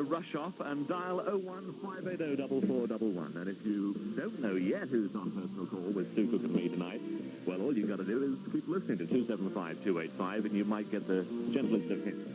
Rush off and dial 015804411. And if you don't know yet who's on personal call with Stu Cook and me tonight, well, all you've got to do is keep listening to 275-285 and you might get the gentlest of hints.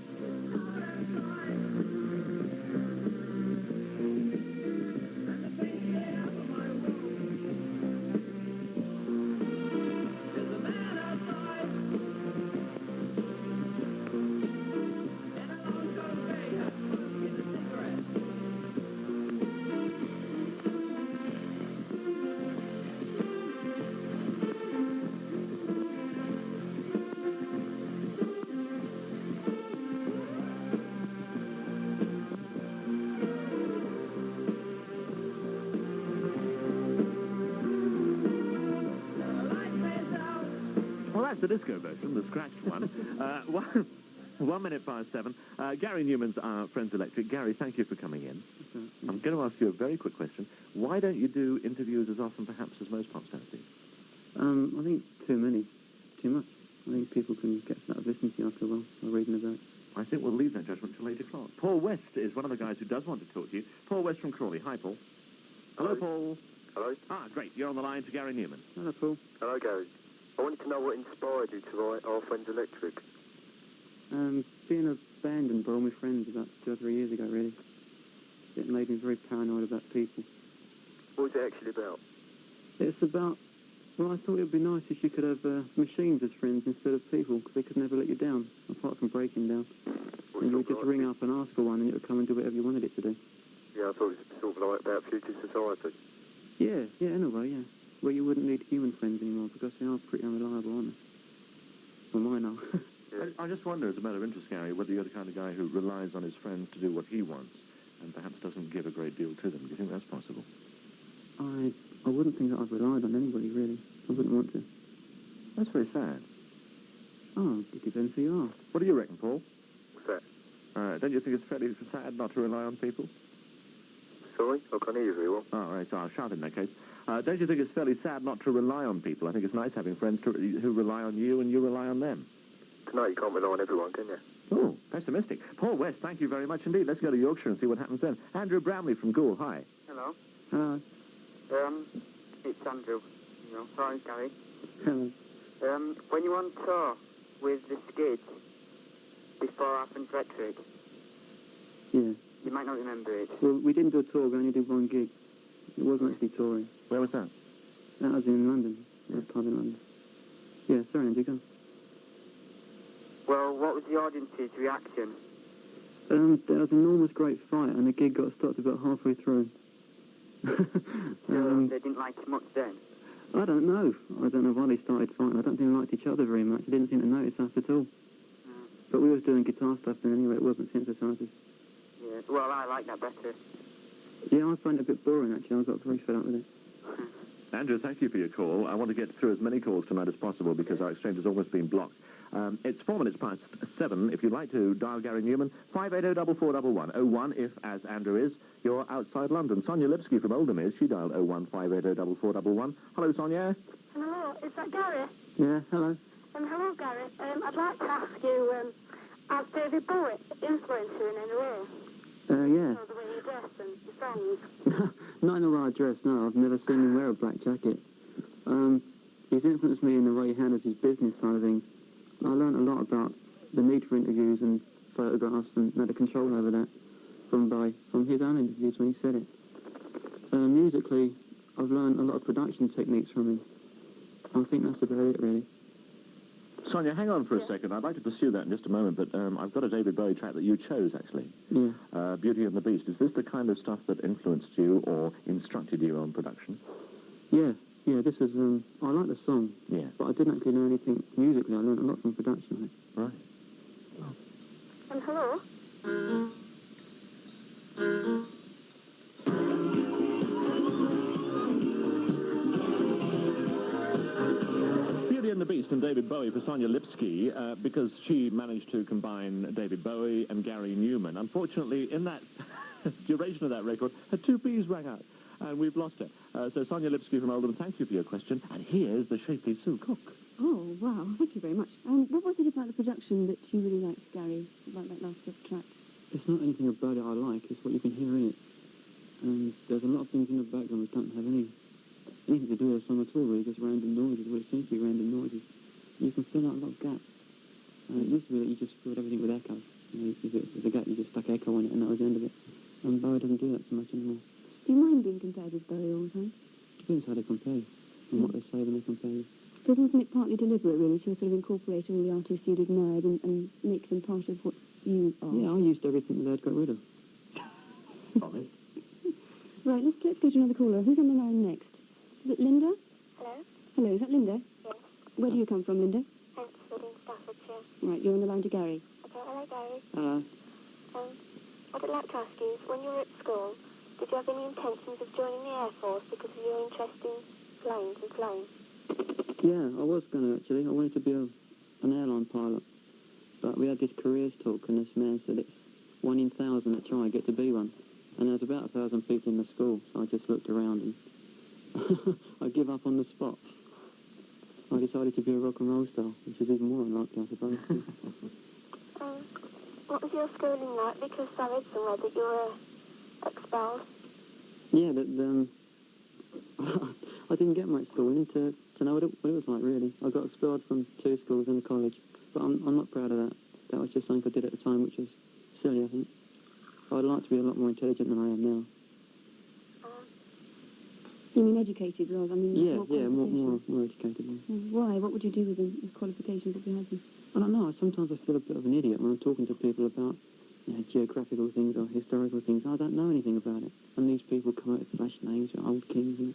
Well, that's the disco version, the scratched one. 1 minute past 7. Gary Newman's our Friends Electric. Gary, thank you for coming in. I'm going to ask you a very quick question. Why don't you do interviews as often, perhaps, as most pop stars do? I think too much. I think people can get out of listening to you after a while, or reading about it. I think we'll leave that judgment till 8 o'clock. Paul West is one of the guys who does want to talk to you. Paul West from Crawley. Hi, Paul. Hello, Paul. Hello. Ah, great. You're on the line to Gary Newman. Hello, Paul. Hello, Gary. I wanted to know what inspired you to write Our Friends Electric. Being abandoned by all my friends about 2 or 3 years ago, really. It made me very paranoid about people. What was it actually about? It's about, well, I thought it would be nice if you could have machines as friends instead of people, because they could never let you down, apart from breaking down. And you would just ring up and ask for one, and it would come and do whatever you wanted it to do. Yeah, I thought it was sort of like about future society. Yeah, in a way, yeah. Where you wouldn't need human friends anymore, because they are pretty unreliable, aren't they? Well, mine are. Yeah. I just wonder, as a matter of interest, Gary, whether you're the kind of guy who relies on his friends to do what he wants and perhaps doesn't give a great deal to them. Do you think that's possible? I wouldn't think that I've relied on anybody, really. I wouldn't want to. That's very sad. Oh, it depends who you are. What do you reckon, Paul? What's that? Don't you think it's fairly sad not to rely on people? Sorry? I can't hear you very well. Oh, right, so I'll shout in that case. Don't you think it's fairly sad not to rely on people? I think it's nice having friends who rely on you and you rely on them. Tonight you can't rely on everyone, can you? Oh, pessimistic. Paul West, thank you very much indeed. Let's go to Yorkshire and see what happens then. Andrew Bramley from Goole, hi. Hello. Hello. It's Andrew. Sorry, Gary. Hello. When you were on tour with the Skids before Our Friends Electric, Yeah. you might not remember it. Well, we didn't do a tour, we only did one gig. It wasn't actually touring. Where was that? That was in London. It was pub in London. Yeah, sorry, Andy, go. Well, what was the audience's reaction? There was an enormous great fight, and the gig got stopped about halfway through. They didn't like it much then? I don't know. I don't know why they started fighting. I don't think they liked each other very much. They didn't seem to notice us at all. But we was doing guitar stuff then anyway. It wasn't synthesizers. Yeah, well, I like that better. Yeah, I find it a bit boring, actually. I got very fed up with it. Andrew, thank you for your call. I want to get through as many calls tonight as possible because our exchange has almost been blocked. It's 4 minutes past 7. If you'd like to dial Gary Newman, 580-4411. 01 if, as Andrew is, you're outside London. Sonia Lipsky from Oldham is. She dialed 01580-4411. Hello, Sonia. Hello, is that Gary? Yeah, hello. Hello, Gary. I'd like to ask you, has David Bowie influenced you in any way? Yeah. You know, the way you dress and your songs? Not in the way I dress, no. I've never seen him wear a black jacket. He's influenced me in the way he handles his business side of things. I learned a lot about the need for interviews and photographs and had a control over that from his own interviews when he said it. Musically, I've learned a lot of production techniques from him. I think that's about it, really. Sonia, hang on for a second. I'd like to pursue that in just a moment, but I've got a David Bowie track that you chose, actually. Yeah. Beauty and the Beast. Is this the kind of stuff that influenced you or instructed you on production? Yeah, this is, I like the song. Yeah. But I didn't actually know anything musically. I learned a lot from production on it. Right. Hello? Beauty and the Beast and David Bowie for Sonia Lipsky, because she managed to combine David Bowie and Gary Newman. Unfortunately, in that duration of that record, her two P's rang out, and we've lost her. So Sonia Lipsky from Oldham, thank you for your question. And here's the shapely Sue Cook. Oh, wow. Thank you very much. What was it about the production that you really liked, Gary, about that last track? It's not anything about it I like, it's what you can hear in it. And there's a lot of things in the background that don't have anything to do with the song at all, really, just random noises, well, it seems to be random noises. You can fill out a lot of gaps. It used to be that you just filled everything with echo. You know, if it was a gap, you just stuck echo in it, and that was the end of it. And Bowie doesn't do that so much anymore. Do you mind being compared with Bowie all the time? Depends how they compare you, and what they say when they compare you. But isn't it partly deliberate, really, to sort of incorporate all the artists you'd admired and make them part of what you are? Yeah, I used everything that they'd got rid of. Honest. Right, let's go to another caller. Who's on the line next? Is it Linda? Hello? Hello, is that Linda? Yes. Where do you come from, Linda? Hampstead in Staffordshire. Right, you're on the line to Gary. Okay, hello, Gary. Hello. What I'd like to ask you is, when you were at school, did you have any intentions of joining the Air Force because of your interest in planes and flying? Yeah, I was going to, actually. I wanted to be an airline pilot. But we had this careers talk, and this man said it's 1 in 1,000 that try and get to be one. And there's about 1,000 people in the school, so I just looked around and I give up on the spot. I decided to be a rock and roll star, which is even more unlikely, I suppose. What was your schooling like? Because I read somewhere that you were expelled. Yeah, but I didn't get much schooling to know what it was like, really. I got expelled from 2 schools and a college, but I'm not proud of that. That was just something I did at the time, which was silly, I think. I'd like to be a lot more intelligent than I am now. You mean educated, rather? I mean, more educated. Yeah. Why? What would you do with them, with qualifications if you had them? I don't know. Sometimes I feel a bit of an idiot when I'm talking to people about geographical things or historical things. I don't know anything about it. And these people come out with flash names or old kings, and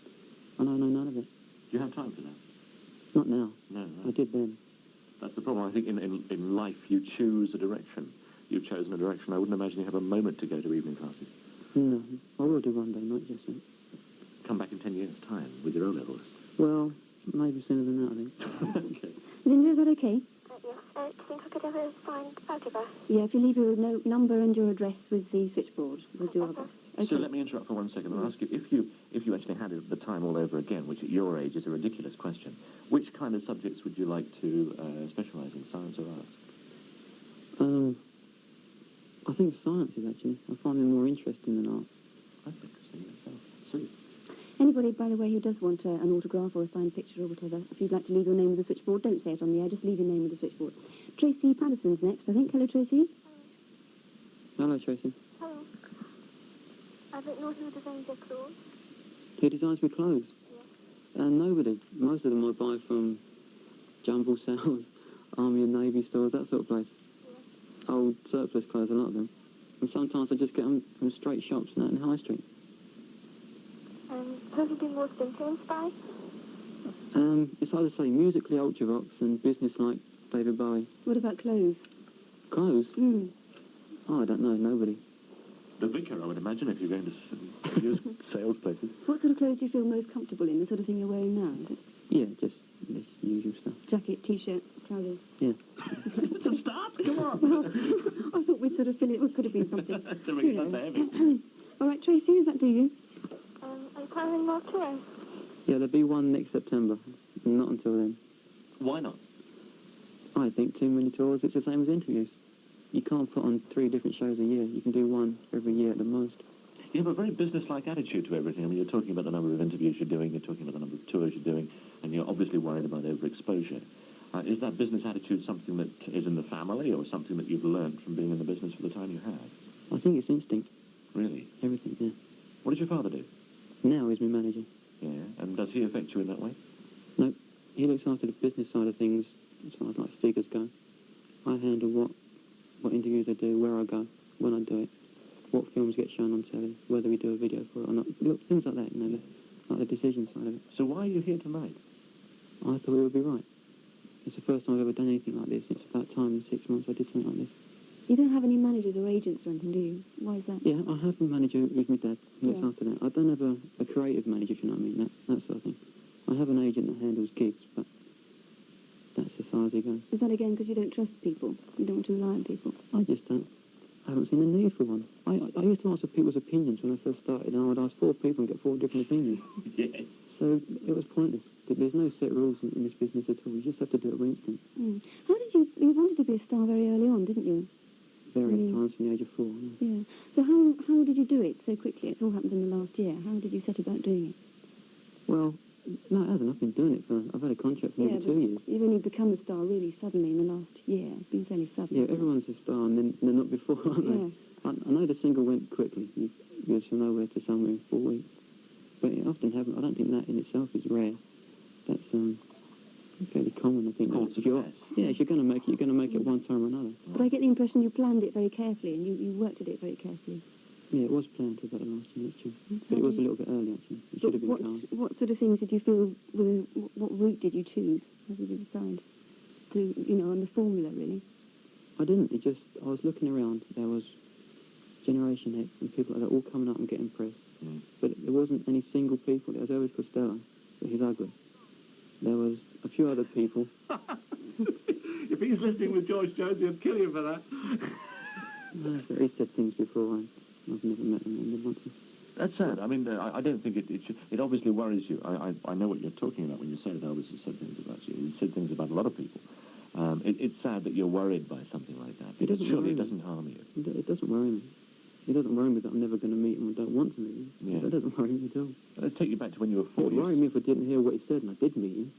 I don't know none of it. Do you have time for that? Not now. No. I did then. That's the problem. I think in life you choose a direction. You've chosen a direction. I wouldn't imagine you have a moment to go to evening classes. No. I will do one day, not just yet. Come back in 10 years' time with your O-levels. Well, maybe sooner than that, I think. Okay. Linda, is that okay? Yes. Do you think I could have a signed photograph? Yeah, if you leave your number and your address with the switchboard, we'll do our best. Okay. So let me interrupt for 1 second and ask you, if you actually had it the time all over again, which at your age is a ridiculous question, which kind of subjects would you like to specialise in, science or arts? I think sciences, actually. I find them more interesting than art. I think so yourself. Sue. Anybody, by the way, who does want an autograph or a signed picture or whatever, if you'd like to leave your name with the switchboard, don't say it on the air, just leave your name with the switchboard. Tracy Patterson's next, I think. Hello, Tracy. Hello, Tracy. Hello. I don't know who designs your clothes. Who designs my clothes? Yes. Nobody. Most of them I buy from jumble sales, Army and Navy stores, that sort of place. Yes. Old surplus clothes, a lot of them. And sometimes I just get them from straight shops and that in High Street. Who have you been most influenced by? It's hard to say. Musically, Ultravox, and business like David Bowie. What about clothes? Clothes? Mm. Oh, I don't know. Nobody. The vicar, I would imagine, if you're going to use sales places. What sort of clothes do you feel most comfortable in? The sort of thing you're wearing now, is it? Yeah, just this usual stuff. Jacket, T-shirt, trousers? Yeah. Stop! Come on! Well, I thought we'd sort of fill it. It could have been something. That's heavy. All right, Tracy, does that do you? Are you planning more tours? Yeah, there'll be one next September. Not until then. Why not? I think too many tours. It's the same as interviews. You can't put on 3 different shows a year. You can do 1 every year at the most. You have a very business-like attitude to everything. I mean, you're talking about the number of interviews you're doing, you're talking about the number of tours you're doing, and you're obviously worried about overexposure. Is that business attitude something that is in the family, or something that you've learned from being in the business for the time you have? I think it's instinct. Really? Everything, yeah. What does your father do? Now he's my manager. Yeah, and does he affect you in that way? No, he looks after the business side of things as far as like figures go. I handle what interviews I do, where I go, when I do it, what films get shown on telly, whether we do a video for it or not. Look, things like that, you know, like the decision side of it. So why are you here tonight? I thought it would be right. It's the first time I've ever done anything like this. It's about time in 6 months I did something like this. You don't have any managers or agents or anything, do you? Why is that? Yeah, I have a manager with my dad. He looks Yeah. after that. I don't have a creative manager, if you know what I mean, that sort of thing. I have an agent that handles gigs, but that's as far as it goes. Is that again because you don't trust people? You don't want to rely on people? I just don't. I haven't seen the need for one. I used to ask for people's opinions when I first started, and I would ask 4 people and get 4 different opinions. Yes. So it was pointless. There's no set rules in this business at all. You just have to do it by instinct. Mm. How did you wanted to be a star very early on, didn't you? various times from the age of 4. Yeah. So how did you do it so quickly? It's all happened in the last year. How did you set about doing it? Well, no, it hasn't. I've been doing it I've had a contract for nearly 2 years. You've only become a star really suddenly in the last year. It's been fairly sudden. Yeah, everyone's a star, and then they're not before, aren't they? Yeah. I know the single went quickly. You goes from nowhere to somewhere in 4 weeks. But it often happens. I don't think that in itself is rare. That's fairly common, I think. If you're going to make it, you're going to make it one time or another. But I get the impression you planned it very carefully and you worked at it very carefully. Yeah, it was planned to about the last year, actually. But it was a little bit early, actually. It should have been calm. What sort of things did you feel, what route did you choose? How did you decide to, on the formula, really? I didn't. I was looking around. There was Generation X and people like that all coming up and getting press. But there wasn't any single people. There was Elvis Costello, but he's ugly. There was a few other people. If he's listening with George Jones, he'll kill you for that. No, so he said things before. I've never met him. I never want to. That's sad. I mean, I don't think it obviously worries you. I know what you're talking about when you say that Elvis has said things about you. He said things about a lot of people. It's sad that you're worried by something like that. Because surely it doesn't harm you. It doesn't worry me. It doesn't worry me that I'm never going to meet him and don't want to meet him. Yeah. That doesn't worry me at all. Let's take you back to when you were 4. It would worry me if I didn't hear what he said and I did meet him.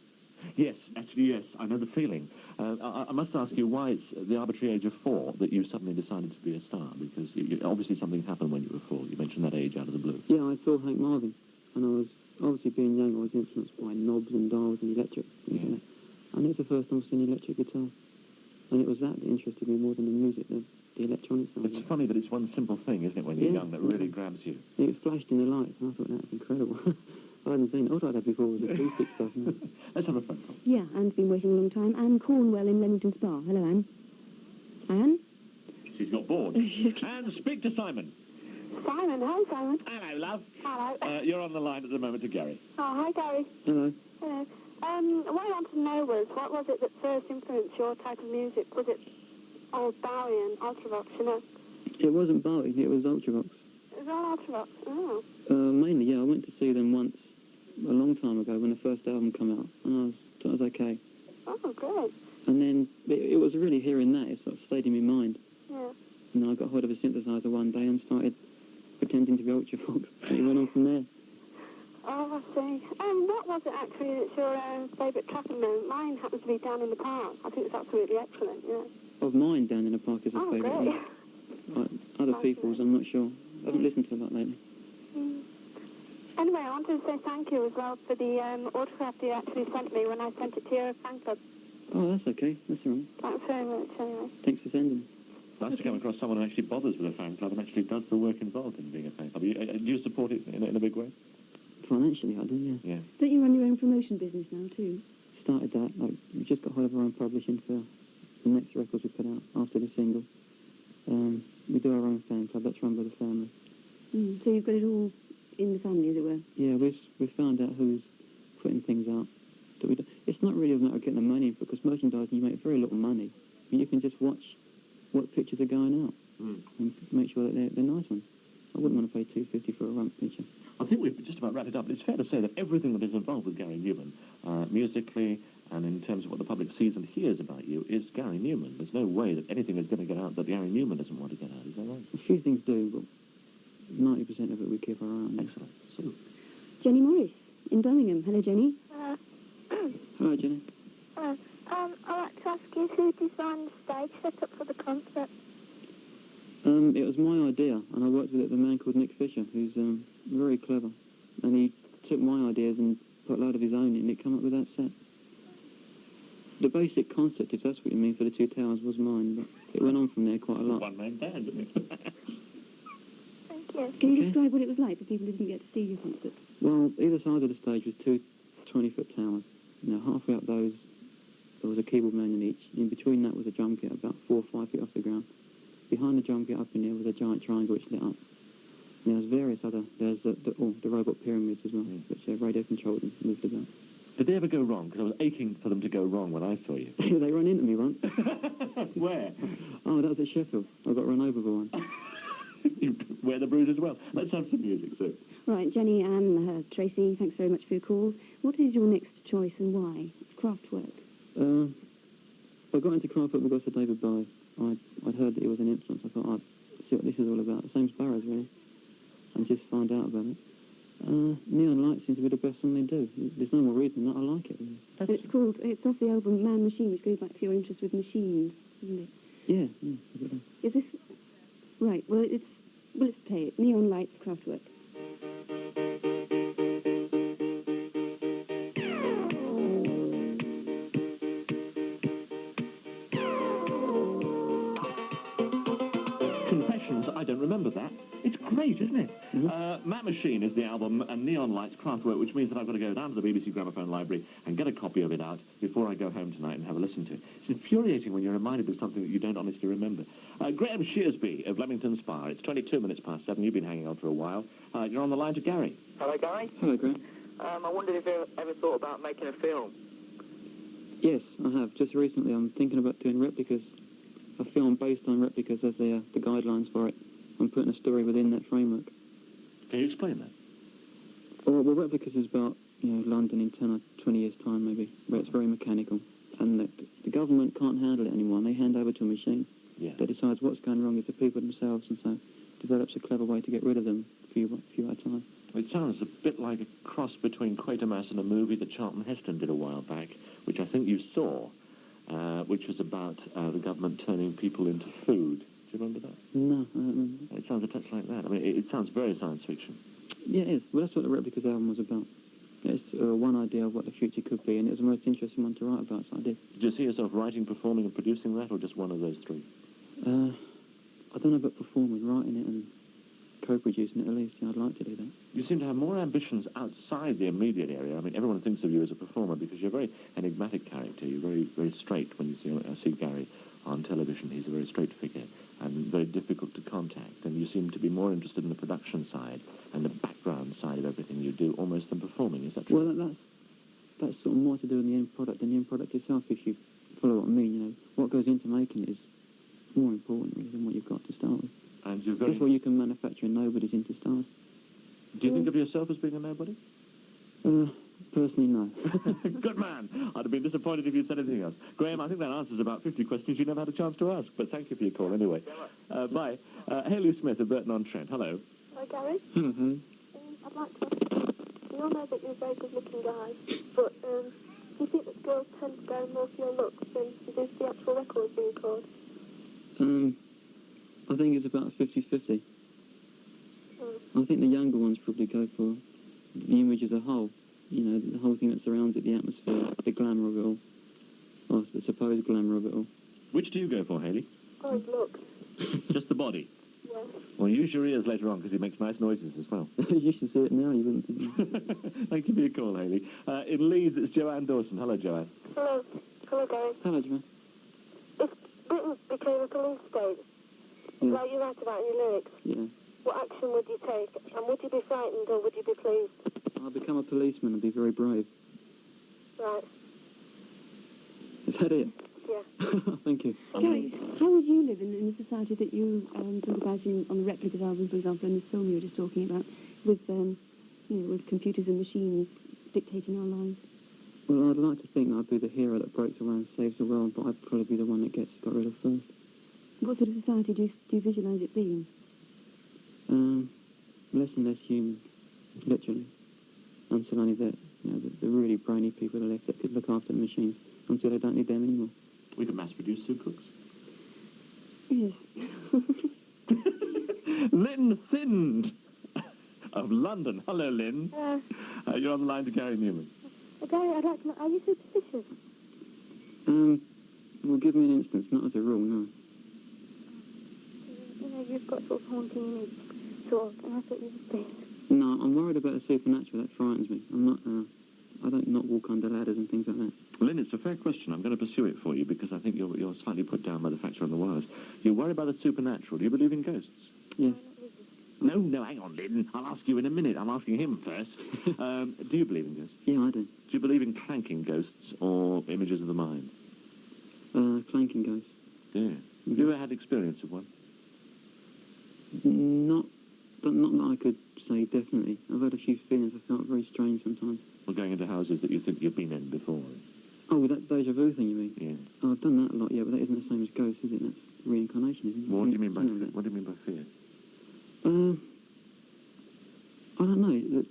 Yes, actually, yes. I know the feeling. I must ask you why it's the arbitrary age of 4 that you suddenly decided to be a star, because obviously something happened when you were 4. You mentioned that age out of the blue. Yeah, I saw Hank Marvin, and I was, obviously being young, I was influenced by knobs and dials and electric. Yeah. And it was the first time I've seen electric guitar. And it was that interested me more than the music, the electronics. It's funny that it's one simple thing, isn't it, when you're young, that really grabs you. It flashed in the lights, and I thought, that's incredible. I hadn't seen it. All I'd had before was acoustic stuff. Let's have a phone call. Yeah, Anne's been waiting a long time. Anne Cornwell in Leamington Spa. Hello, Anne. Anne? She's got bored. And speak to Simon. Simon, hi Simon. Hello, love. Hello. You're on the line at the moment to Gary. Oh, hi Gary. Hello. Hello. What I wanted to know was, what was it that first influenced your type of music? Was it old Bowie and Ultravox, It wasn't Bowie, it was Ultravox. It was all Ultravox, oh. Mainly, yeah. I went to see them once, a long time ago, when the first album came out, and I thought it was okay. Oh, great. And then, it was really hearing that, it sort of stayed in my mind. Yeah. And I got hold of a synthesizer one day and started pretending to be Ultravox, and it went on from there. Oh, I see. What was it actually that's your favourite track at the moment? Mine happens to be Down in the Park. I think it's absolutely excellent, yeah. Of mine, Down in the Park is a favourite. Great. Other people's, I'm not sure. I haven't listened to a lot lately. Anyway, I wanted to say thank you as well for the autograph you actually sent me when I sent it to your fan club. Oh, that's okay. That's all right. Thanks very much, anyway. Thanks for sending. Nice to come across someone who actually bothers with a fan club and actually does the work involved in being a fan club. Do you support it in a big way? Financially, I do, yeah. Don't you run your own promotion business now, too? Started that. We just got hold of our own publishing for the next records we put out after the single. We do our own fan club. That's run by the family. So you've got it all in the family, as it were? Yeah, we found out who's putting things out. That we do. It's not really a matter of getting the money, because merchandising, you make very little money. But you can just watch what pictures are going out and make sure that they're nice ones. I wouldn't want to pay $2.50 for a rump picture. I think we've just about wrapped it up, but it's fair to say that everything that is involved with Gary Numan, musically and in terms of what the public sees and hears about you, is Gary Numan. There's no way that anything is going to get out that Gary Numan doesn't want to get out. Is that right? A few things do, but 90% of it we keep our eye on. Excellent. So, Jenny Morris in Birmingham. Hello, Jenny. Hello, Jenny. I'd like to ask you who designed the stage setup for the concert. It was my idea, and I worked with a man called Nick Fisher, who's very clever. And he took my ideas and put a load of his own in, and it came up with that set. The basic concept, if that's what you mean, for the two towers was mine, but it went on from there quite a lot. one-man band, isn't it? Thank you. Can you describe what it was like for people who didn't get to see your concert? Well, either side of the stage was two 20-foot towers. Now, halfway up those, there was a keyboard man in each. In between that was a drum kit about 4 or 5 feet off the ground. Behind the drum kit up in there was a giant triangle which lit up. And there's various other, there's the robot pyramids as well, which are radio controlled and moved about. Did they ever go wrong? Because I was aching for them to go wrong when I saw you. They ran into me once. Where? Oh, that was at Sheffield. I got run over by one. You wear the bruise as well. Let's have some music, so. Right, Jenny, Anne, Tracy, thanks very much for your call. What is your next choice and why? It's craft work. I got into craft work because of David Bowie. I'd heard that it was an influence. I thought I'd see what this is all about. The same as Barrows, really, and just find out about it. Neon Light seems to be the best thing they do. There's no more reason that I like it, really. It's off the album Man Machine, which goes back to your interest with machines, isn't it? Yeah. Is this... Right, well, let's play it. Neon Lights, Kraftwerk. Confessions, I don't remember that. It's great, isn't it? Mm-hmm. Man Machine is the album, and Neon Lights Kraftwerk, which means that I've got to go down to the BBC Gramophone Library and get a copy of it out before I go home tonight and have a listen to it. It's infuriating when you're reminded of something that you don't honestly remember. Graham Shearsby of Leamington Spa. It's 22 minutes past 7. You've been hanging on for a while. You're on the line to Gary. Hello, Gary. Hello, Graham. I wondered if you ever thought about making a film. Yes, I have. Just recently, I'm thinking about doing replicas. A film based on replicas as the guidelines for it. I'm putting a story within that framework. Can you explain that? Well, replicas is about, London in 10 or 20 years' time, maybe, where it's very mechanical. And the government can't handle it anymore, and they hand over to a machine that decides what's going wrong with the people themselves, and so develops a clever way to get rid of them a few at a time. It sounds a bit like a cross between Quatermass and a movie that Charlton Heston did a while back, which I think you saw, which was about the government turning people into food. Do you remember that? No, I don't remember. It sounds a touch like that. I mean, it sounds very science fiction. Yeah, it is. Well, that's what the Replicas album was about. It's one idea of what the future could be, and it was the most interesting one to write about, so I did. Do you see yourself writing, performing, and producing that, or just one of those three? I don't know about performing, writing it and co-producing it at least. Yeah, I'd like to do that. You seem to have more ambitions outside the immediate area. I mean, everyone thinks of you as a performer because you're a very enigmatic character. You're very, very straight when you see Gary on television. He's a very straight figure and very difficult to contact. And you seem to be more interested in the production side and the background side of everything you do, almost than performing. Is that true? Well, that's sort of more to do with the end product than the end product itself, if you follow what I mean. What goes into making it is more important really than what you've got to start with. And you're very... That's what you can manufacture, and nobody's into stars. Do you think of yourself as being a nobody? Personally, no. Good man. I'd have been disappointed if you'd said anything else. Graham, I think that answers about 50 questions you never had a chance to ask, but thank you for your call anyway. Bye. Haley Smith of Burton-on-Trent. Hello. Hi, Gary. Mm-hmm. I'd like to... We all know that you're a very good-looking guy, but do you think that girls tend to go more for your looks than to do theatrical records being recorded? I think it's about 50-50. I think the younger ones probably go for the image as a whole. The whole thing that surrounds it, the atmosphere, the glamour of it all, or the supposed glamour of it all. Which do you go for, Haley? Oh, his looks. Just the body? Yeah. Well, use your ears later on because he makes nice noises as well. You should see it now, you wouldn't think. Thank you for your call, Haley. In Leeds, it's Joanne Dawson. Hello, Joanne. Hello. Hello, Gary. Hello, Joanne. If Britain became a police state, like you write about in your lyrics, what action would you take? And would you be frightened or would you be pleased? I'll become a policeman and be very brave. Right. Is that it? Yeah. Thank you. Gary, how would you live in the society that you talk about on the Replicas album, for example, in this film you were just talking about, with with computers and machines dictating our lives? Well, I'd like to think I'd be the hero that breaks away and saves the world, but I'd probably be the one that gets got rid of first. What sort of society do you visualise it being? Less and less human, literally. Until only the really brainy people are left that could look after the machines, until they don't need them anymore. We could mass-produce soup cooks. Yes. Lynn Thind of London. Hello, Lynn. You're on the line to Gary Numan. Gary, I'd like to know, are you superstitious? Well, give me an instance, not as a rule, no. You've got sort of haunting in sort of, and I thought you would be. No, I'm worried about the supernatural. That frightens me. I don't not walk under ladders and things like that. Lynn, it's a fair question. I'm going to pursue it for you because I think you're slightly put down by the fact you're on the wires. You're worried about the supernatural. Do you believe in ghosts? Yes. No, hang on, Lynn. I'll ask you in a minute. I'm asking him first. Do you believe in ghosts? Yeah, I do. Do you believe in clanking ghosts or images of the mind? Clanking ghosts. Yeah. Have you ever had experience of one? Not that I could say definitely. I've had a few feelings. I felt very strange sometimes. Or going into houses that you think you've been in before? Oh, that deja vu thing, you mean? Yeah. Oh, I've done that a lot, yeah, but that isn't the same as ghosts, is it? reincarnation, isn't it? What do you mean by Something fear? like What do you mean by fear? that. I don't know.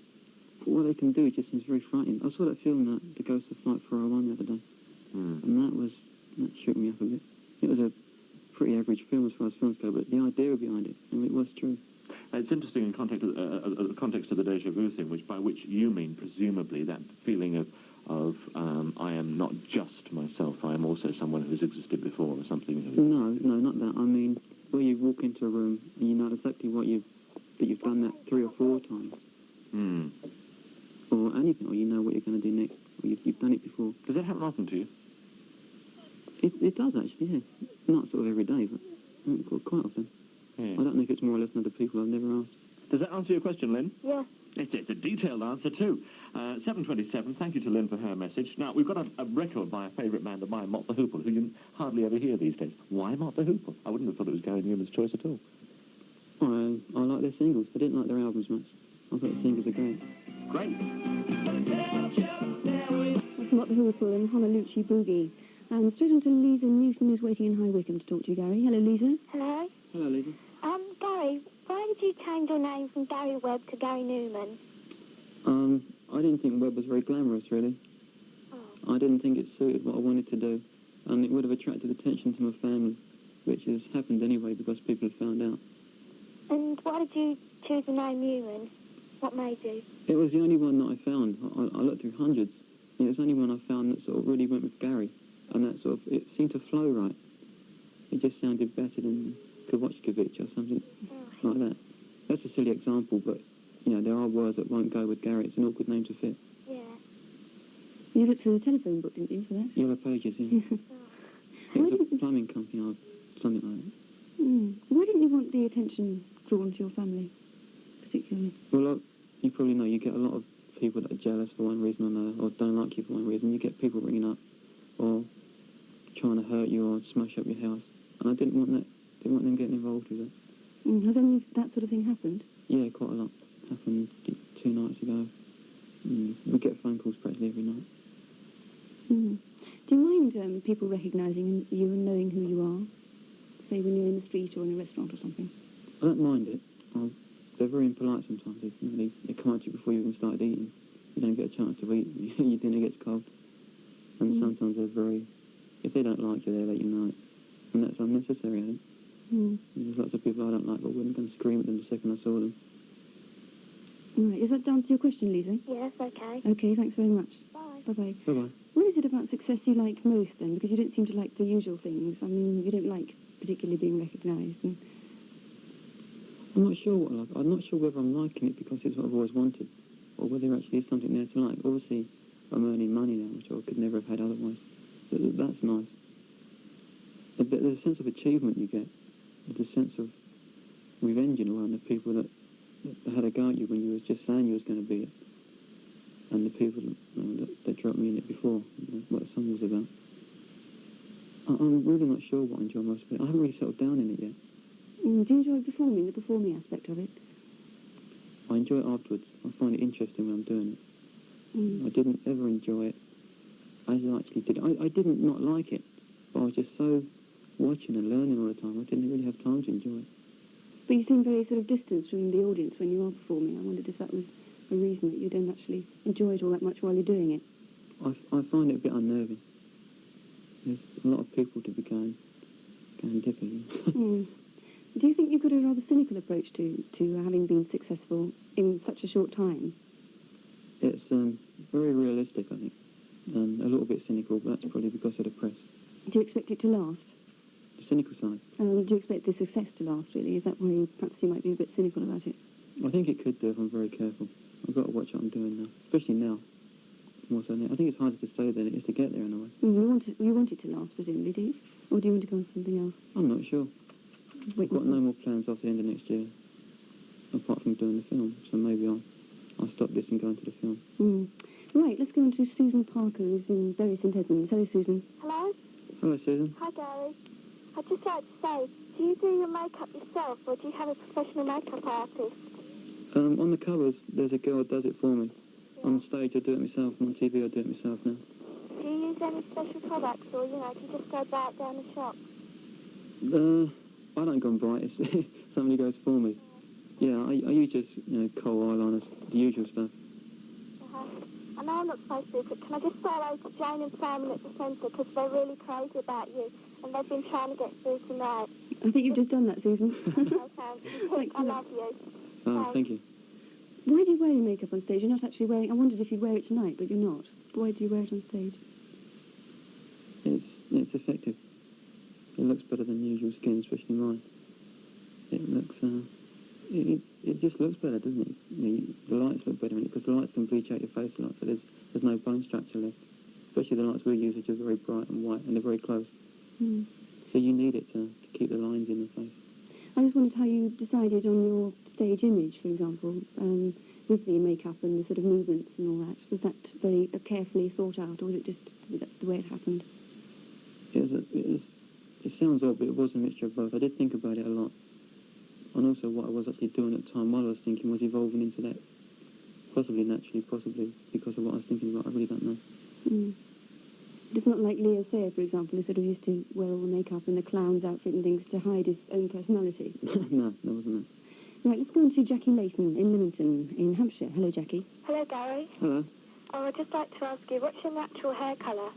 What they can do just seems very frightening. I saw that film, The Ghost of Flight 401, the other day, and that shook me up a bit. It was a pretty average film as far as films go, but the idea behind it, I mean, it was true. It's interesting in context of the deja vu thing, by which you mean, presumably, that feeling of I am not just myself, I am also someone who has existed before or something. No, not that. I mean, where you walk into a room and you know exactly that you've done that 3 or 4 times. Or anything, or you know what you're going to do next, or you've done it before. Does that happen often to you? It does, actually, yeah. Not sort of every day, but quite often. Yeah. I don't know if it's more or less than other people. I've never asked. Does that answer your question, Lynn? Yeah. It's a detailed answer, too. 7:27, thank you to Lynn for her message. Now, we've got a record by a favourite band of mine, Mott the Hoople, who you hardly ever hear these days. Why Mott the Hoople? I wouldn't have thought it was Gary Newman's choice at all. I like their singles. I didn't like their albums much. I thought the singles are great. Great. That's Mott the Hoople and Honolulu Boogie. And straight on to Lisa Newton, who's waiting in High Wycombe to talk to you, Gary. Hello, Lisa. Hello? Hello, Lisa. Gary, why did you change your name from Gary Webb to Gary Newman? I didn't think Webb was very glamorous, really. Oh. I didn't think it suited what I wanted to do. And it would have attracted attention to my family, which has happened anyway because people have found out. And why did you choose the name Newman? What made you? It was the only one that I found. I looked through hundreds, and it was the only one I found that sort of really went with Gary. And that sort of, it seemed to flow right. It just sounded better than Kovacevic or something like that. That's a silly example, but, you know, there are words that won't go with Gary. It's an awkward name to fit. Yeah. You looked for the telephone book, didn't you, for that? Yellow Pages, yeah. It was a plumbing company or something like that. Why didn't you want the attention drawn to your family, particularly? Well, you probably know you get a lot of people that are jealous for one reason or another, or don't like you for one reason. You get people ringing up or trying to hurt you or smash up your house. And I didn't want that. Didn't want them getting involved with it. Has any of that sort of thing happened? Yeah, quite a lot. Happened 2 nights ago. We get phone calls practically every night. Do you mind people recognising you and knowing who you are? Say when you're in the street or in a restaurant or something? I don't mind it. They're very impolite sometimes. They come at you before you even started eating. You don't get a chance to eat. Your dinner gets cold. And sometimes they're very... If they don't like you, they let you know it. And that's unnecessary, I think. There's lots of people I don't like, but I wouldn't go and scream at them the second I saw them. Right, is that down to your question, Lisa? Yes, okay. Okay, thanks very much. Bye. Bye-bye. Bye-bye. What is it about success you like most, then? Because you don't seem to like the usual things. I mean, you don't like particularly being recognised. I'm not sure what I like. I'm not sure whether I'm liking it because it's what I've always wanted, or whether there actually is something there to like. Obviously, I'm earning money now, which I could never have had otherwise. That's nice. There's a sense of achievement you get. There's a sense of revenge in a way on the people that had a go at you when you was just saying you was going to be it. And the people that dropped me in it before, what the song was about. I'm really not sure what I enjoy most of it. I haven't really settled down in it yet. Do you enjoy performing, the performing aspect of it? I enjoy it afterwards. I find it interesting when I'm doing it. I didn't ever enjoy it as I actually did. I didn't not like it, but I was just so watching and learning all the time. I didn't really have time to enjoy it. But you seem very sort of distanced from the audience when you are performing. I wondered if that was a reason that you don't actually enjoy it all that much while you're doing it. I find it a bit unnerving. There's a lot of people to be going dipping. Do you think you've got a rather cynical approach to having been successful in such a short time? It's very realistic, I think, and a little bit cynical, but that's probably because of the press. Do you expect it to last? The cynical side. Do you expect the success to last, really? Is that why perhaps you might be a bit cynical about it? I think it could do if I'm very careful. I've got to watch what I'm doing now, especially now. More so now. I think it's harder to stay than it is to get there in a way. You want it to last, presumably, do you? Or do you want to go on to something else? I'm not sure. I've got no more plans after the end of next year, apart from doing the film. So maybe I'll stop this and go into the film. Right, let's go on to Susan Parker, who's in Bury St Edmunds. Hello, Susan. Hello? Hello, Susan. Hi, Gary. I'd just like to say, do you do your makeup yourself, or do you have a professional makeup artist? On the covers, there's a girl that does it for me. Yeah. On stage, I do it myself, and on TV, I do it myself now. Do you use any special products, or, you can just go buy it down the shop? I don't go and buy it. Somebody goes for me. Yeah, I use just, kohl eyeliners, the usual stuff. I know I'm not supposed to, but can I just say hello to Jane and Simon at the centre, because they're really crazy about you, and they've been trying to get through tonight. I think you've just done that, Susan. Okay, I love you. Oh, thank you. Why do you wear your makeup on stage? You're not actually wearing... I wondered if you'd wear it tonight, but you're not. Why do you wear it on stage? It's effective. It looks better than usual skin, especially mine. It looks, it just looks better, doesn't it? The lights look better in it, because the lights can bleach out your face a lot, so there's no bone structure left. Especially the lights we use, which are very bright and white, and they're very close. Mm. So you need it to keep the lines in the face. I just wondered how you decided on your stage image, for example, with the makeup and the sort of movements and all that. Was that very carefully thought out, or was it just the way it happened? It sounds odd, but it was a mixture of both. I did think about it a lot. And also what I was actually doing at the time while I was thinking was evolving into that, possibly naturally, possibly because of what I was thinking about. I really don't know. Mm. It's not like Leo Sayer, for example, who sort of used to wear all the makeup and the clown's outfit and things to hide his own personality. No, that wasn't it. Right, let's go on to Jackie Layton in Lymington, in Hampshire. Hello, Jackie. Hello, Gary. Hello. Oh, I'd just like to ask you, what's your natural hair colour?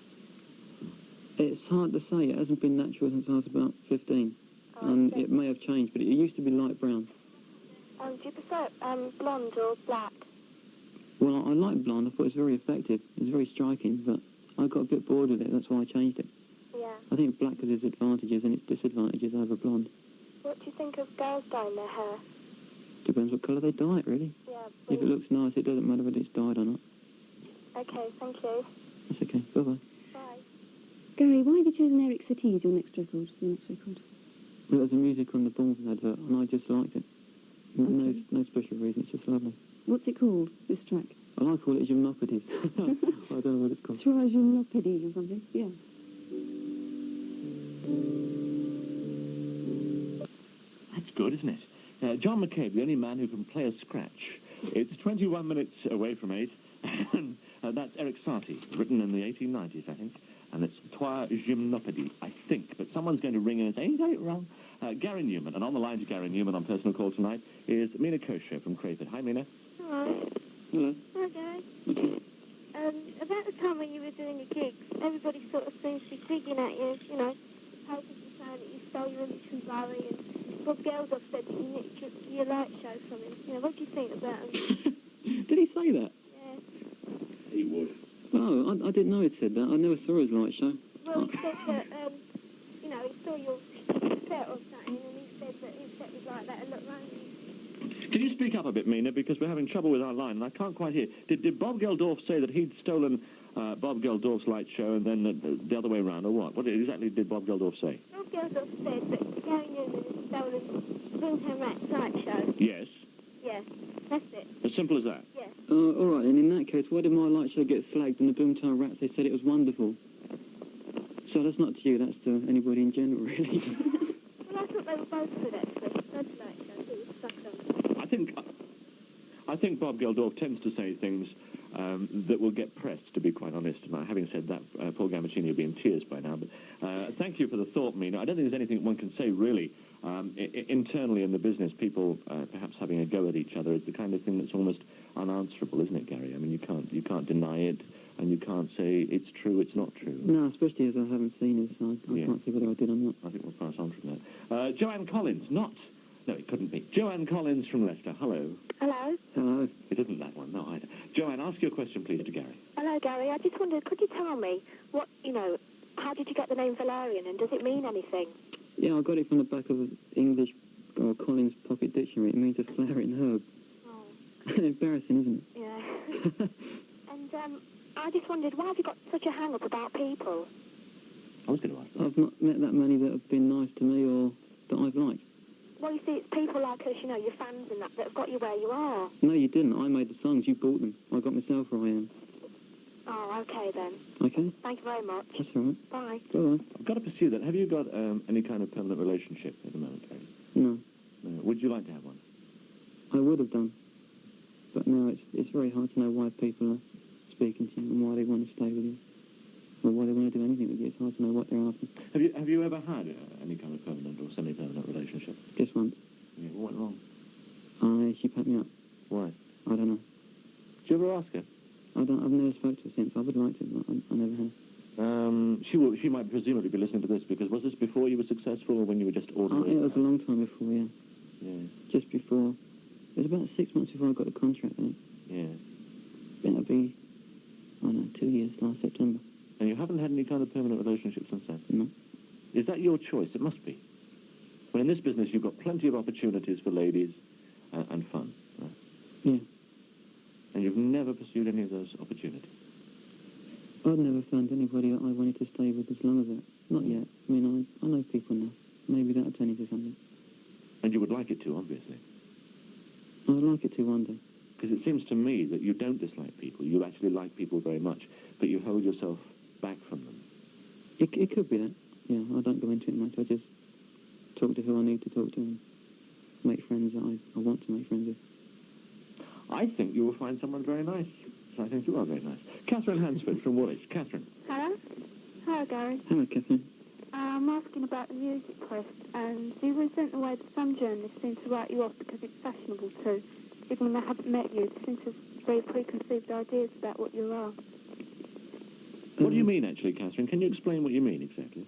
It's hard to say. It hasn't been natural since I was about 15. Oh, And okay. it may have changed, but it used to be light brown. Do you prefer blonde or black? Well, I like blonde. I thought it was very effective. It was very striking, but I got a bit bored with it. That's why I changed it. Yeah. I think black has its advantages and its disadvantages over blonde. What do you think of girls dyeing their hair? Depends what colour they dye it, really. Yeah. If it looks nice, it doesn't matter whether it's dyed or not. Okay, thank you. That's okay. Bye-bye. Bye. Gary, why have you chosen Eric Satie as your next record? Well, there's a music on the Bournemouth advert, and I just liked it. No special reason, it's just lovely. What's it called, this track? I like to call it Gymnopedies. I don't know what it's called. Gymnopedy or something, yeah. That's good, isn't it? John McCabe, the only man who can play a scratch. It's 21 minutes away from 8. And that's Eric Satie, written in the 1890s, I think. And it's Trois Gymnopédies, I think. But someone's going to ring in and say, you got it wrong. Gary Numan, and on the line to Gary Numan on Personal Call tonight is Mina Kosher from Crayford. Hi, Mina. Hello. Hello. Hi, Gary. About the time when you were doing your gigs, everybody sort of seems to be digging at you, papers were saying that you stole your image from Barry, and Bob Geldof said that you nicked your light show from him. What do you think about him? Did he say that? Yeah. He would. Oh, I didn't know he'd said that. I never saw his light show. Well, he said that, he saw your set or something, and he said that his set was like that and looked raining. Can you speak up a bit, Mina, because we're having trouble with our line, and I can't quite hear. Did Bob Geldof say that he'd stolen Bob Geldof's light show and then the other way around, or what? What exactly did Bob Geldof say? Bob Geldof said that Gary Newman had stolen Boomtown Rat's light show. Yes. Yes, that's it. As simple as that? Yes. All right, and in that case, why did my light show get slagged and the Boomtown Rats, they said it was wonderful? So that's not to you, that's to anybody in general, really. Well, I thought they were both good, actually. Both light shows. It was sucked on. I think Bob Geldof tends to say things that will get pressed, to be quite honest. Now, having said that, Paul Gamacini will be in tears by now. But thank you for the thought, Mina. I don't think there's anything one can say, really. Internally in the business, people perhaps having a go at each other is the kind of thing that's almost unanswerable, isn't it, Gary? I mean, you can't deny it, and you can't say it's true, it's not true. No, especially as I haven't seen it, so I can't see whether I did or not. I think we'll pass on from that. Joanne Collins, no, it couldn't be. Joanne Collins from Leicester. Hello. Hello. Hello. It isn't that one, no, either. Joanne, ask your question, please, to Gary. Hello, Gary. I just wondered, could you tell me what, how did you get the name Valerian, and does it mean anything? Yeah, I got it from the back of an English or Collins Pocket Dictionary. It means a flowering herb. Oh. Embarrassing, isn't it? Yeah. And I just wondered, why have you got such a hang-up about people? I was going to ask that. I've not met that many that have been nice to me or that I've liked. Well, you see, it's people like us, your fans and that have got you where you are. No, you didn't. I made the songs. You bought them. I got myself where I am. Oh, okay then. Okay? Thank you very much. That's all right. Bye. Bye-bye. I've got to pursue that. Have you got any kind of permanent relationship at the moment, Gary? No. No. Would you like to have one? I would have done. But now it's very hard to know why people are speaking to you and why they want to stay with you. Well, why they want to do anything with you, it's hard to know what they're after. Have you ever had any kind of permanent or semi-permanent relationship? Just once. Yeah, what went wrong? She packed me up. Why? I don't know. Did you ever ask her? I've never spoke to her since. I would like to, but I never have. She might presumably be listening to this, because was this before you were successful or when you were just ordinary? It was a long time before, yeah. Yeah. Just before. It was about 6 months before I got the contract, I think. Yeah. That'll be, 2 years, last September. And you haven't had any kind of permanent relationship since then? No. Is that your choice? It must be. Well, in this business, you've got plenty of opportunities for ladies and fun. Right? Yeah. And you've never pursued any of those opportunities? I've never found anybody that I wanted to stay with as long as that. Not yet. I mean, I know people now. Maybe that'll turn into something. And you would like it to, obviously. I'd like it to one day. Because it seems to me that you don't dislike people. You actually like people very much, but you hold yourself back from them. It could be that. Yeah, I don't go into it much. I just talk to who I need to talk to and make friends that I want to make friends with. I think you will find someone very nice. I think you are very nice. Catherine Hansford from Woolwich. Catherine. Hello? Hello, Gary. Hello, Catherine. I'm asking about the music press, and do you resent the way that some journalists seem to write you off because it's fashionable to, even when they haven't met you, it seems to have very preconceived ideas about what you are? What do you mean, actually, Catherine? Can you explain what you mean, exactly?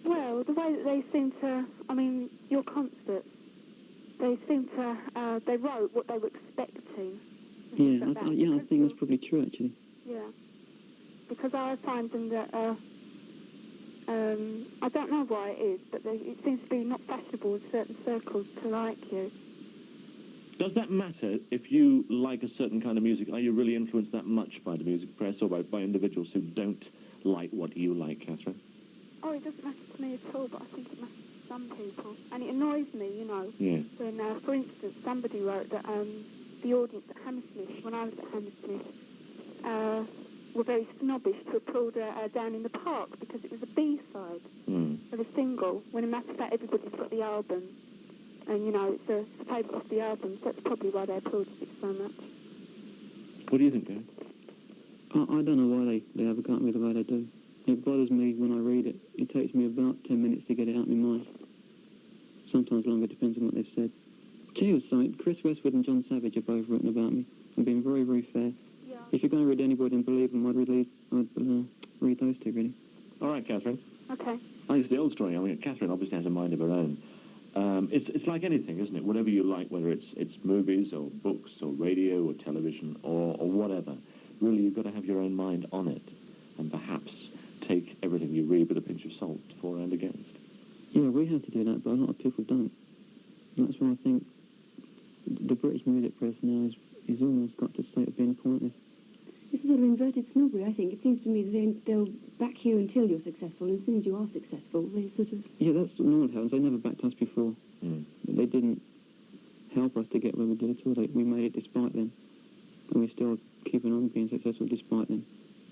Well, the way that they seem to, your concerts, they seem to, they wrote what they were expecting. Yeah, I think that's probably true, actually. Yeah. Because I find them that, I don't know why it is, but it seems to be not fashionable in certain circles to like you. Does that matter if you like a certain kind of music? Are you really influenced that much by the music press or by individuals who don't like what you like, Catherine? Oh, it doesn't matter to me at all, but I think it matters to some people. And it annoys me, Yeah. when, for instance, somebody wrote that the audience at Hammersmith, when I was at Hammersmith, were very snobbish to applaud Down in the Park because it was a B-side of a single, when in matter of fact everybody's got the album. And, it's a favourite off the album, so that's probably why they applauded it so much. What do you think, Gary? I don't know why they advocate me the way they do. It bothers me when I read it. It takes me about 10 minutes to get it out of my mind. Sometimes longer, depends on what they've said. Cheers, something. Chris Westwood and John Savage have both written about me and been very, very fair. Yeah. If you're going to read anybody and believe them, I'd read those two, really. All right, Catherine. Okay. It's the old story. Catherine obviously has a mind of her own. It's like anything, isn't it? Whatever you like, whether it's movies or books or radio or television or whatever, really you've got to have your own mind on it and perhaps take everything you read with a pinch of salt for and against. Yeah, we have to do that, but a lot of people don't. And that's why I think the British music press now is almost got to the state of being pointless. It's a sort of inverted snobbery, I think. It seems to me that they'll back you until you're successful, and as soon as you are successful, they sort of... Yeah, that's what normally happens. They never backed us before. They didn't help us to get where we did at all. We made it despite them. And we're still keeping on being successful despite them.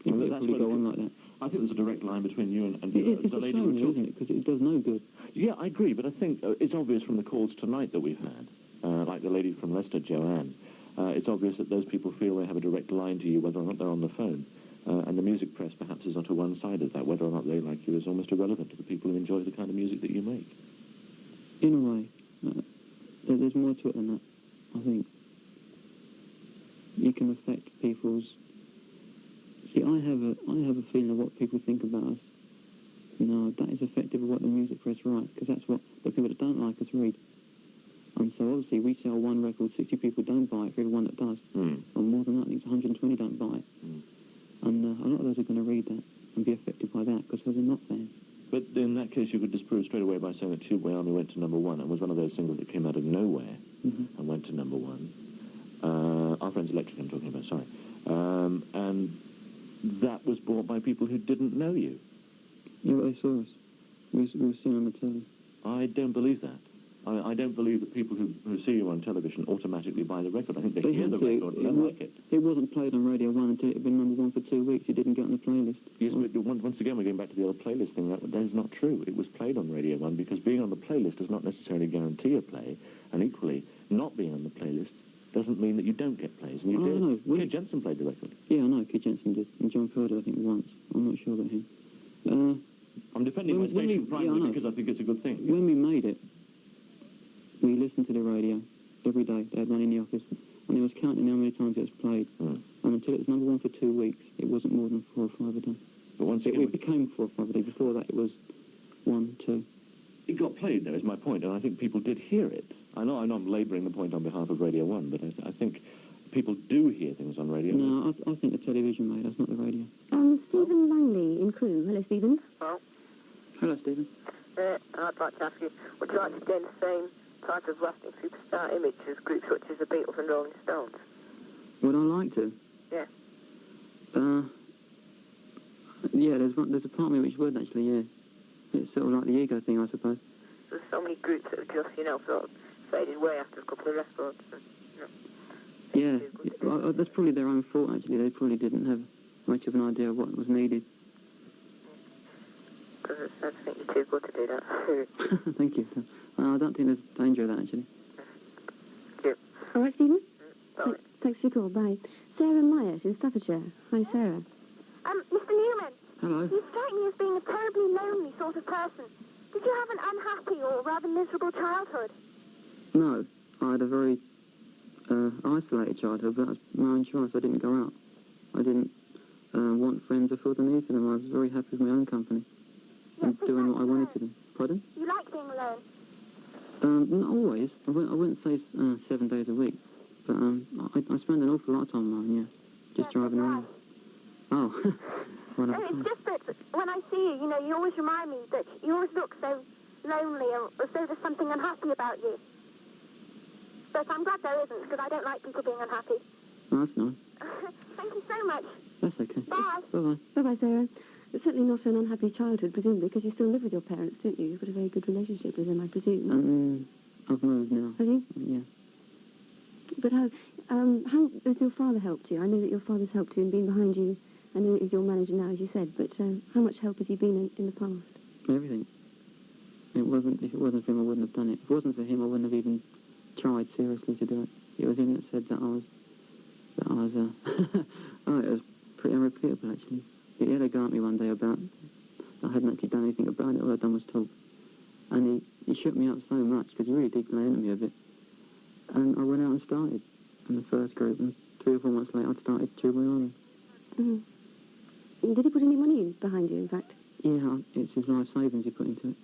And we'll probably go on like that. I think there's a direct line between you and it's the a lady shame, we're talking. isn't it? Because it does no good. Yeah, I agree, but I think it's obvious from the calls tonight that we've had, like the lady from Leicester, Joanne, it's obvious that those people feel they have a direct line to you whether or not they're on the phone. And the music press perhaps is onto one side of that. Whether or not they like you is almost irrelevant to the people who enjoy the kind of music that you make. In a way. There's more to it than that, I think. You can affect people's... See, I have a feeling of what people think about us. That is effective of what the music press write, because that's what the people that don't like us read. And so obviously we sell one record, 60 people don't buy it for every one that does. Or more than that, I think it's 120 don't buy it. And a lot of those are going to read that and be affected by that because they're not fans. But in that case, you could disprove straight away by saying that Tubeway Army went to number one and was one of those singles that came out of nowhere and went to number one. Our Friends Electric, I'm talking about, sorry. And that was bought by people who didn't know you. Yeah, but they saw us. We were seen on the telly. I don't believe that. I don't believe that people who see you on television automatically buy the record. I think they hear the record and they like it. It wasn't played on Radio 1 until it had been number one for 2 weeks. It didn't get on the playlist. Yes, but once again, we're going back to the old playlist thing. That is not true. It was played on Radio 1 because being on the playlist does not necessarily guarantee a play, and equally, not being on the playlist doesn't mean that you don't get plays. And you did. Kid Jensen played the record. Yeah, I know. Kid Jensen did. And John Purdy, I think, once. I'm not sure about him. I'm defending my when station we- primarily yeah, I know. because I think it's a good thing. When we made it, we listened to the radio every day. They had one in the office, and I was counting how many times it was played. Mm. And until it was number one for 2 weeks, it wasn't more than 4 or 5 a day. But once It again, became 4 or 5 a day. Before that, it was 1, 2. it got played, there is my point, and I think people did hear it. I know I'm labouring the point on behalf of Radio 1, but I think people do hear things on radio. No, I think the television made us, not the radio. Stephen Langley in Crewe. Hello, Stephen. Hello, Stephen. I'd like to ask you, would you like to gain the same type of lasting superstar image as groups such as the Beatles and Rolling Stones? Would I like to? Yeah. Yeah, there's a part of me which would, actually, yeah. It's sort of like the ego thing, I suppose. There's so many groups that have just, sort of faded away after a couple of records. And, Yeah, well, that's probably their own fault, actually. They probably didn't have much of an idea of what was needed. because I think you're too good to do that. Thank you. I don't think there's danger of that, actually. All right, Stephen? Bye. Thanks for your call. Bye. Sarah Myatt in Staffordshire. Hi, Sarah. Mr. Newman, Hello. you strike me as being a terribly lonely sort of person. Did you have an unhappy or rather miserable childhood? No, I had a very isolated childhood, but that's my own choice. I didn't go out. I didn't want friends or feel the need for them. I was very happy with my own company and Yes, doing what I exactly. wanted to do. Pardon? You like being alone? Not always. I wouldn't say 7 days a week, but I spend an awful lot of time alone, yeah. Just Yes, driving that's around. Oh. Well, No, it's just that when I see you, you always remind me that you always look so lonely or as though there's something unhappy about you. But I'm glad there isn't, because I don't like people being unhappy. Oh, that's nice. Thank you so much. That's okay. Bye. Bye-bye. Bye-bye, Sarah. It's certainly not an unhappy childhood, presumably, because you still live with your parents, don't you? You've got a very good relationship with them, I presume. I've moved now. Have you? Yeah. But how has your father helped you? I know that your father's helped you and been behind you. I know that he's your manager now, as you said, but how much help has he been in the past? Everything. If it wasn't for him, I wouldn't have done it. If it wasn't for him, I wouldn't have even tried seriously to do it. It was him that said that I was oh, it was pretty unrepeatable, actually. He had a go at me one day about, I hadn't actually done anything about it, all I'd done was talk. And he shook me up so much, because he really did play into me a bit. And I went out and started in the first group, and 3 or 4 months later, I'd started Jubilee Army. Mm. Did he put any money in behind you, in fact? Yeah, it's his life savings he put into it.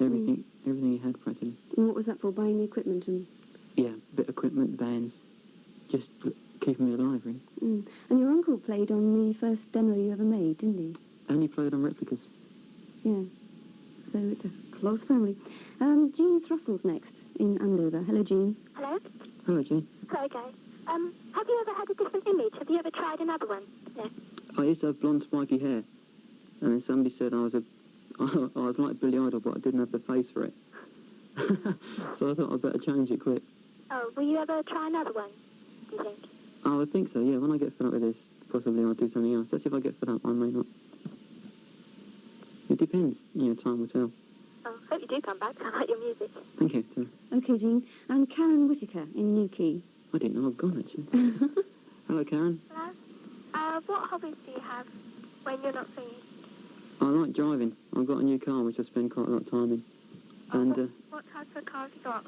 Everything he had, practically. And what was that for, buying the equipment? And Yeah, bit of equipment, bands, just keeping me alive, really. And your uncle played on the first demo you ever made, didn't he? And he played on replicas. Yeah. So it's a close family. Jean Thrussell's next in Andover. Hello, Jean. Hello? Hello, Jane. Hello, guys. Have you ever had a different image? Have you ever tried another one? No. I used to have blonde, spiky hair, and then somebody said I was like Billy Idol, but I didn't have the face for it. So I thought I'd better change it quick. Oh, will you ever try another one, do you think? Oh, I think so, yeah. When I get fed up with this, possibly I'll do something else. That's if I get fed up, I may not. It depends. Time will tell. Oh, hope you do come back. I like your music. Thank you. Tim. Okay, Jean. And Karen Whittaker in Newquay. I didn't know I'd gone, actually. Hello, Karen. Hello? What hobbies do you have when you're not singing? I like driving. I've got a new car, which I spend quite a lot of time in. And What type of car have you got?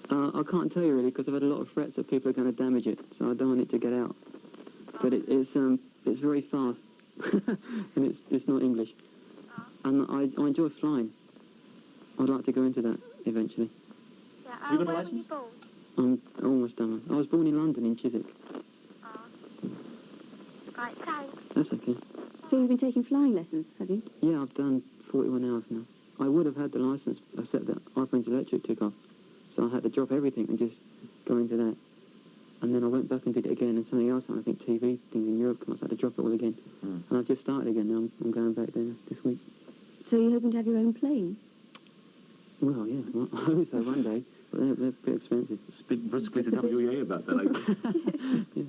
I can't tell you really, because I've had a lot of threats that people are going to damage it, so I don't want it to get out. But it's very fast, and it's not English. And I enjoy flying. I'd like to go into that eventually. Yeah, You got a where were license? you born? I'm almost done. I was born in London, in Chiswick. Right, thanks. That's okay. So you've been taking flying lessons, have you? Yeah, I've done 41 hours now. I would have had the licence, except that iPhone's electric took off. So I had to drop everything and just go into that. And then I went back and did it again, and something else, I think TV things in Europe, I had to drop it all again. And I've just started again now. I'm going back there this week. So you're hoping to have your own plane? Well, yeah, I hope so one day, but they're pretty expensive. Speak briskly to WEA about that later. Yeah.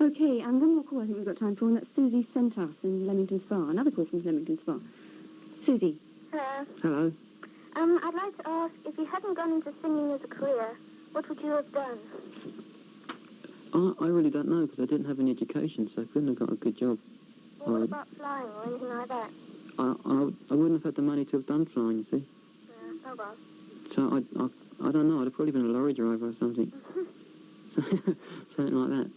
Okay, and one more call I think we've got time for, and that's Susie Sentas in Leamington Spa. Another call from Leamington Spa. Susie. Hello. Hello. I'd like to ask, if you hadn't gone into singing as a career, what would you have done? I really don't know, because I didn't have any education, so I couldn't have got a good job. What about flying or anything like that? I wouldn't have had the money to have done flying, you see. Yeah, oh well. So I don't know, I'd have probably been a lorry driver or something. Something like that.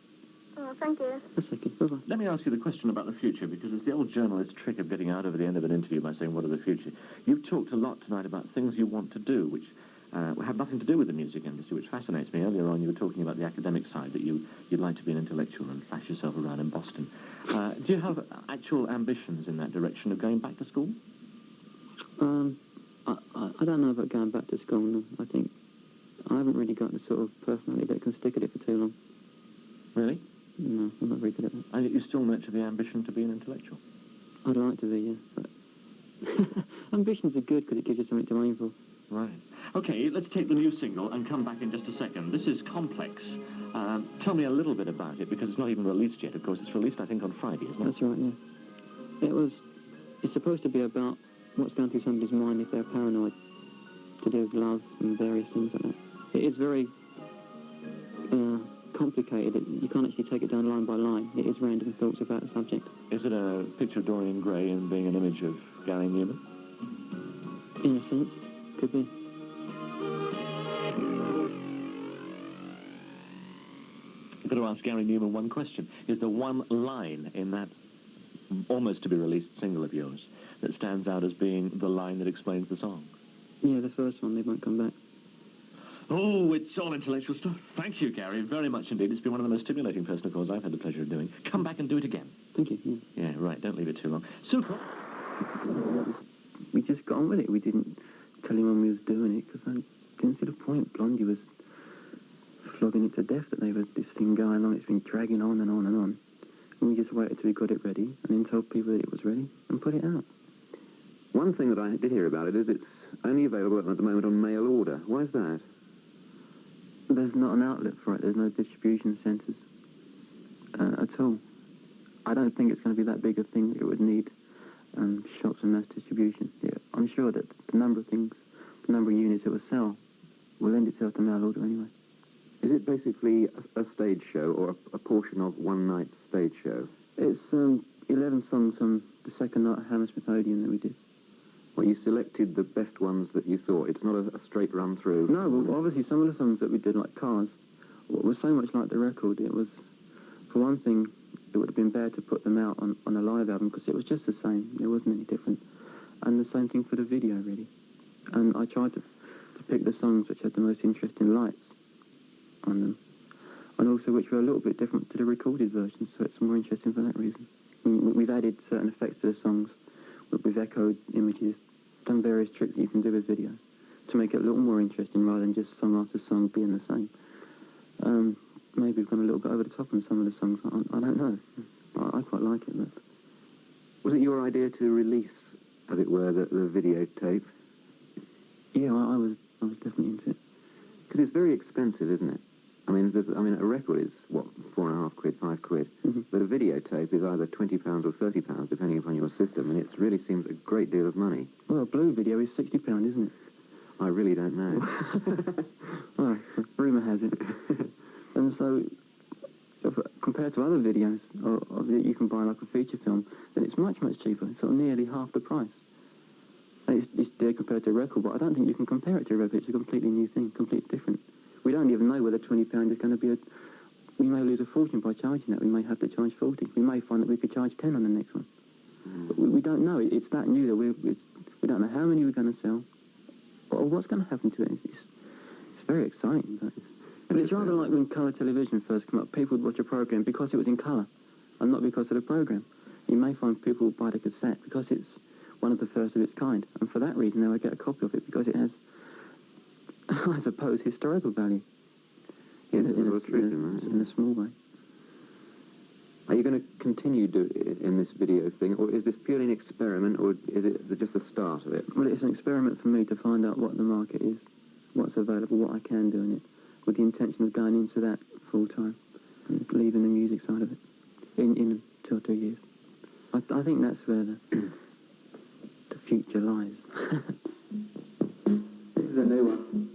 Oh, thank you. That's okay, bye-bye. Let me ask you the question about the future, because it's the old journalist trick of getting out over the end of an interview by saying, what are the future? You've talked a lot tonight about things you want to do, which have nothing to do with the music industry, which fascinates me. Earlier on, you were talking about the academic side, that you'd like to be an intellectual and flash yourself around in Boston. Do you have actual ambitions in that direction of going back to school? I don't know about going back to school, no. I think I haven't really got the sort of personality that can stick at it for too long. Really? No, I'm not very good at that. And you still nurture the ambition to be an intellectual? I'd like to be, yeah. But ambitions are good because it gives you something to aim for. Right. Okay, let's take the new single and come back in just a second. This is Complex. Tell me a little bit about it, because it's not even released yet. Of course, it's released, I think, on Friday, isn't it? That's right, yeah. It's supposed to be about what's going through somebody's mind if they're paranoid, to do with love and various things like that. It is very complicated. You can't actually take it down line by line. It is random thoughts about the subject. Is it a picture of Dorian Gray and being an image of Gary Numan? In a sense, could be. I've got to ask Gary Numan one question. Is there one line in that almost-to-be-released single of yours that stands out as being the line that explains the song? Yeah, the first one, They Won't Come Back. Oh, it's all intellectual stuff. Thank you, Gary, very much indeed. It's been one of the most stimulating personal calls I've had the pleasure of doing. Come back and do it again. Thank you, yeah. Yeah, right, don't leave it too long. Super. We just got on with it. We didn't tell him when we was doing it, because I didn't see the point. Blondie was flogging it to death that they were this thing going on. It's been dragging on and on and on. And we just waited till we got it ready, and then told people that it was ready, and put it out. One thing that I did hear about it is it's only available at the moment on mail order. Why is that? There's not an outlet for it. There's no distribution centres at all. I don't think it's going to be that big a thing that it would need shops and mass distribution. Yeah, I'm sure that the number of units it will sell will lend itself to mail order anyway. Is it basically a stage show or a portion of one night's stage show? It's 11 songs from the second night at Hammersmith Odeon that we did. Well, you selected the best ones that you thought. It's not a straight run through. No, well, obviously some of the songs that we did, like Cars, were so much like the record. It was, for one thing, it would have been bad to put them out on a live album because it was just the same. There wasn't any different. And the same thing for the video, really. And I tried to pick the songs which had the most interesting lights on them, and also which were a little bit different to the recorded version, so it's more interesting for that reason. We've added certain effects to the songs. We've echoed images, done various tricks that you can do with video to make it a little more interesting rather than just song after song being the same. Maybe we've gone a little bit over the top on some of the songs. I don't know. I quite like it. But was it your idea to release, as it were, the videotape? Yeah, I was definitely into it. Because it's very expensive, isn't it? I mean, a record is, what, £4.5 quid, £5 quid? Mm-hmm. But a videotape is either £20 or £30, depending upon your system, and it really seems a great deal of money. Well, a blue video is £60, isn't it? I really don't know. Well, rumour has it. And so, compared to other videos that you can buy like a feature film, then it's much, much cheaper. It's sort of nearly half the price. And it's dear compared to a record, but I don't think you can compare it to a record. It's a completely new thing, completely different. We don't even know whether £20 is going to be we may lose a fortune by charging that. We may have to charge 40. We may find that we could charge 10 on the next one. But we don't know. It's that new that we don't know how many we're going to sell or what's going to happen to it. It's very exciting. But it's rather like when colour television first came up. People would watch a programme because it was in colour and not because of the programme. You may find people buy the cassette because it's one of the first of its kind. And for that reason, they would get a copy of it because it has, I suppose, historical value. Yes, in a small way. Are you going to continue in this video thing, or is this purely an experiment, or is it just the start of it? Well, it's an experiment for me to find out what the market is, what's available, what I can do in it, with the intention of going into that full time and leaving the music side of it in 2 or 2 years. I think that's where the future lies. This is a new one.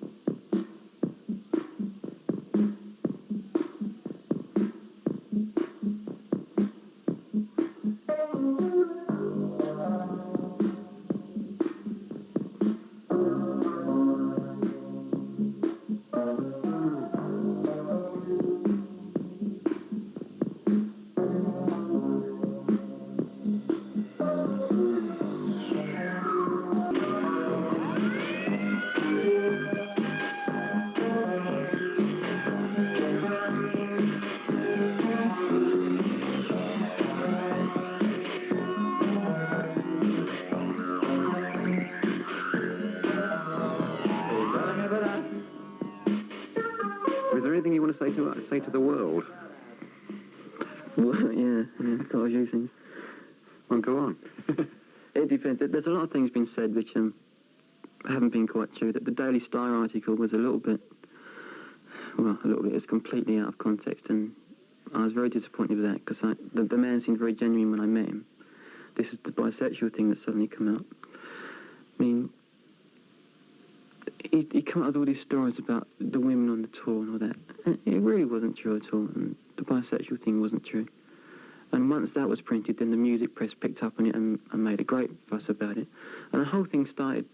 to say to the world? Well, yeah, got a few things. Well, go on. It depends. There's a lot of things been said which haven't been quite true. That the Daily Star article was a little bit. It's completely out of context, and I was very disappointed with that because the man seemed very genuine when I met him. This is the bisexual thing that's suddenly come out. I mean, he came up with all these stories about the women on the tour and all that. And it really wasn't true at all, and the bisexual thing wasn't true. And once that was printed, then the music press picked up on it and made a great fuss about it. And the whole thing started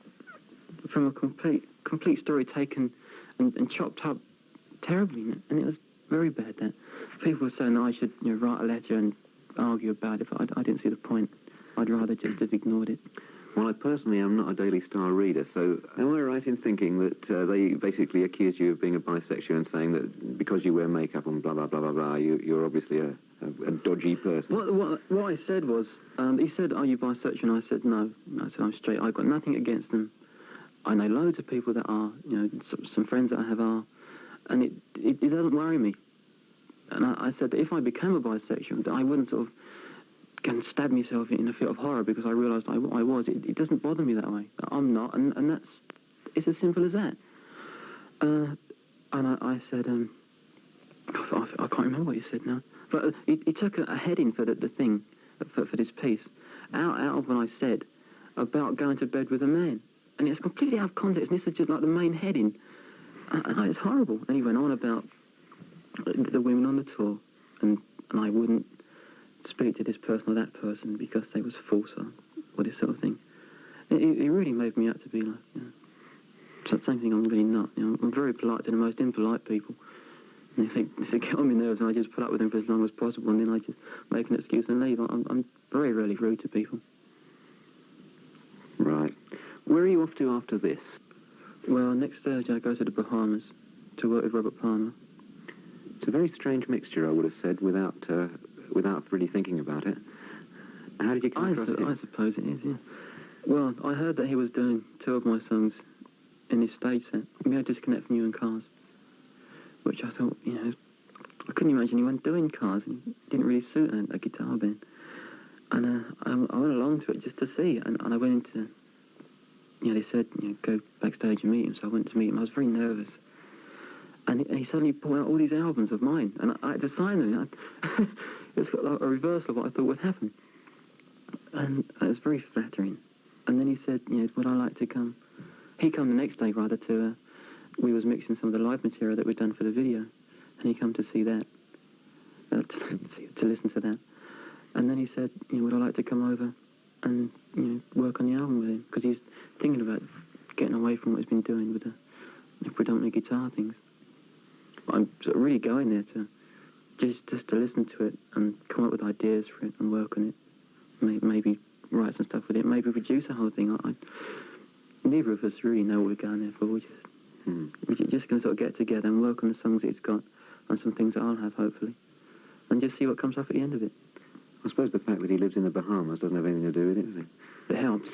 from a complete story taken and chopped up terribly, and it was very bad. That people were saying that I should write a letter and argue about it, but I didn't see the point. I'd rather just have ignored it. Well, I personally am not a Daily Star reader, so am I right in thinking that they basically accused you of being a bisexual and saying that because you wear makeup and blah, blah, blah, blah, blah, you're obviously a dodgy person? What I said was, he said, are you bisexual? And I said, no. I said, I'm straight. I've got nothing against them. I know loads of people that are, some friends that I have are, and it doesn't worry me. And I said that if I became a bisexual, that I wouldn't sort of go and stab myself in a fit of horror because I realised I was. It doesn't bother me that way. I'm not, and it's as simple as that. And I said, I can't remember what he said now, but he took a heading for the thing, for this piece, out of what I said about going to bed with a man. And it's completely out of context, and this is just like the main heading. And it's horrible. And he went on about the women on the tour, and I wouldn't speak to this person or that person because they was false or this sort of thing. It really made me out to be like, so same thing I'm really not. I'm very polite to the most impolite people. And if they get on my nerves, and I just put up with them for as long as possible, and then I just make an excuse and leave. I'm very rarely rude to people. Right. Where are you off to after this? Well, next Thursday I go to the Bahamas to work with Robert Palmer. It's a very strange mixture, I would have said, without really thinking about it. How did you come across it? I suppose it is, yeah. Well, I heard that he was doing 2 of my songs in his stage set. We had Disconnect from You and Cars, which I thought, I couldn't imagine anyone doing Cars. It didn't really suit a guitar band. And I went along to it just to see, and I went into, they said, go backstage and meet him, so I went to meet him. I was very nervous. And he suddenly pulled out all these albums of mine, and I had to sign them. It's got like a reversal of what I thought would happen. And it was very flattering. And then he said, would I like to come? He come the next day, rather, to, we was mixing some of the live material that we'd done for the video, and he come to see that, to listen to that. And then he said, would I like to come over and, work on the album with him? Because he's thinking about getting away from what he's been doing with the predominantly guitar things. I'm sort of really going there to just to listen to it and come up with ideas for it and work on it. Maybe write some stuff with it. Maybe produce a whole thing. Neither of us really know what we're going there for. We're just going to sort of get together and work on the songs that it's got and some things that I'll have, hopefully. And just see what comes up at the end of it. I suppose the fact that he lives in the Bahamas doesn't have anything to do with it, does it? It helps.